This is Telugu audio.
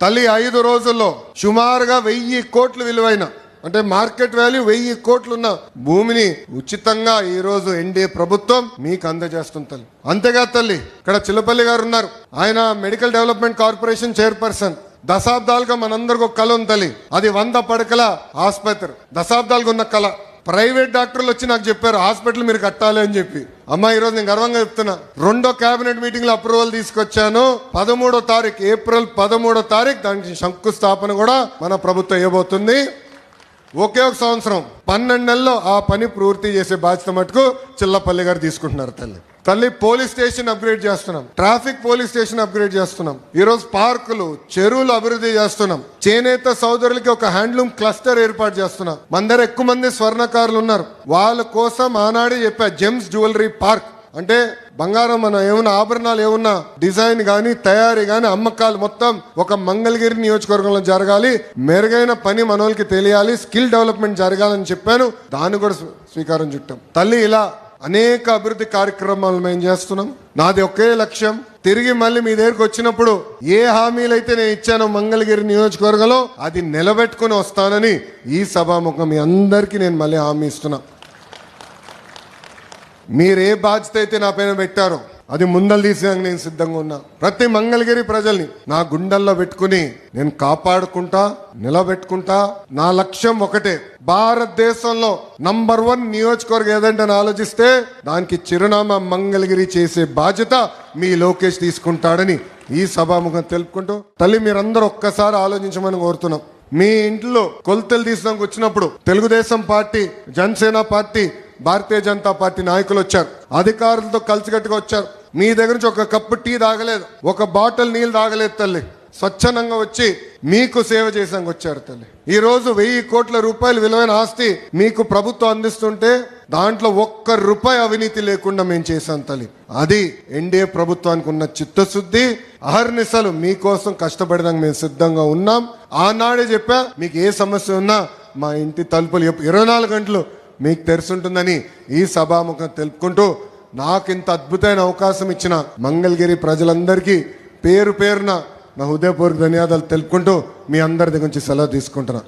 తల్లి 5 రోజుల్లో సుమారుగా 1000 కోట్లు విలువైన అంటే మార్కెట్ వాల్యూ 1000 కోట్లున్న భూమిని ఉచితంగా ఈ రోజు ఎన్డీఏ ప్రభుత్వం మీకు అందజేస్తుంది తల్లి. అంతేగా తల్లి, ఇక్కడ చిల్లపల్లి గారు ఉన్నారు, ఆయన మెడికల్ డెవలప్మెంట్ కార్పొరేషన్ చైర్పర్సన్. దశాబ్దాలుగా మనందరికి ఒక కళ ఉంది తల్లి, అది 100 పడకల ఆసుపత్రి. దశాబ్దాలుగా ఉన్న కళ. ప్రైవేట్ డాక్టర్లు వచ్చి నాకు చెప్పారు హాస్పిటల్ మీరు కట్టాలి అని చెప్పి. అమ్మా ఈరోజు నేను గర్వంగా చెప్తున్నా, 2వ కేబినెట్ మీటింగ్ లో అప్రూవల్ తీసుకొచ్చాను. 13వ తారీఖు ఏప్రిల్ 13వ తారీఖు దానికి శంకుస్థాపన కూడా మన ప్రభుత్వం ఇవ్వబోతుంది. ఒకే ఒక సంవత్సరం 12 నెలల్లో ఆ పని పూర్తి చేసే బాధ్యత మటుకు చిల్లపల్లి గారు తీసుకుంటున్నారు తల్లి. పోలీస్ స్టేషన్ అప్గ్రేడ్ చేస్తున్నాం, ట్రాఫిక్ పోలీస్ స్టేషన్ అప్గ్రేడ్ చేస్తున్నాం. ఈ రోజు పార్కులు, చెరువులు అభివృద్ధి చేస్తున్నాం. చేనేత సోదరులకి ఒక హ్యాండ్లూమ్ క్లస్టర్ ఏర్పాటు చేస్తున్నాం. మన దగ్గర ఎక్కువ మంది స్వర్ణకారులు ఉన్నారు, వాళ్ళ కోసం ఆనాడే చెప్పా జెమ్స్ జ్యువెలరీ పార్క్. అంటే బంగారం మన ఏమన్నా ఆభరణాలు ఏమన్నా డిజైన్ గాని తయారీ గాని అమ్మకాలు మొత్తం ఒక మంగళగిరి నియోజకవర్గంలో జరగాలి. మెరుగైన పని మనోళ్ళకి తెలియాలి, స్కిల్ డెవలప్మెంట్ జరగాలని చెప్పాను. దాన్ని కూడా స్వీకారం చుట్టాం తల్లి. ఇలా అనేక అభివృద్ధి కార్యక్రమాలు మేము చేస్తున్నాం. నాది ఒకే లక్ష్యం, తిరిగి మళ్ళీ మీ దగ్గరికి వచ్చినప్పుడు ఏ హామీలు అయితే నేను ఇచ్చానో మంగళగిరి నియోజకవర్గంలో అది నిలబెట్టుకుని వస్తానని ఈ సభాముఖం మీ అందరికీ నేను మళ్ళీ హామీ ఇస్తున్నా. మీరే బాధ్యత అయితే నా పైన పెట్టారో అది ముందలు తీసేందుకు నేను సిద్ధంగా ఉన్నా. ప్రతి మంగళగిరి ప్రజల్ని నా గుండెల్లో పెట్టుకుని నేను కాపాడుకుంటా, నిలబెట్టుకుంటా. నా లక్ష్యం ఒకటే, భారతదేశంలో నంబర్ 1 నియోజకవర్గం ఏదంటే ఆలోచిస్తే దానికి చిరునామా మంగళగిరి చేసే బాధ్యత మీ లోకేష్ తీసుకుంటాడని ఈ సభాముఖం తెలుపుకుంటూ తల్లి మీరందరూ ఒక్కసారి ఆలోచించమని కోరుతున్నాం. మీ ఇంట్లో కొలతలు తీసడానికి వచ్చినప్పుడు Telugu Desam party, Janasena party, Bharatiya Janata party నాయకులు వచ్చారు, అధికారులతో కలిసికట్టుగా వచ్చారు. మీ దగ్గర నుంచి ఒక కప్పు టీ తాగలేదు, ఒక బాటిల్ నీళ్ళు తాగలేదు తల్లి. స్వచ్ఛందంగా వచ్చి మీకు సేవ చేసానికి వచ్చారు తల్లి. ఈ రోజు 1000 కోట్ల రూపాయలు విలువైన ఆస్తి మీకు ప్రభుత్వం అందిస్తుంటే దాంట్లో 1 రూపాయి అవినీతి లేకుండా మేము చేశాం తల్లి. అది ఎన్డీఏ ప్రభుత్వానికి ఉన్న చిత్తశుద్ధి. అహర్నిశలు మీకోసం కష్టపడడానికి మేము సిద్ధంగా ఉన్నాం. ఆనాడే చెప్పా, మీకు ఏ సమస్య ఉన్నా మా ఇంటి తలుపులు 24 గంటలు మీకు తెరుచుంటుందని ఈ సభాముఖం తెలుపుకుంటూ నాకు ఇంత అద్భుతమైన అవకాశం ఇచ్చిన మంగళగిరి ప్రజలందరికీ పేరు పేరున నా హృదయపూర్వక ధన్యవాదాలు తెలుపుకుంటూ మీ అందరి దగ్గర నుంచి సెలవు తీసుకుంటున్నా.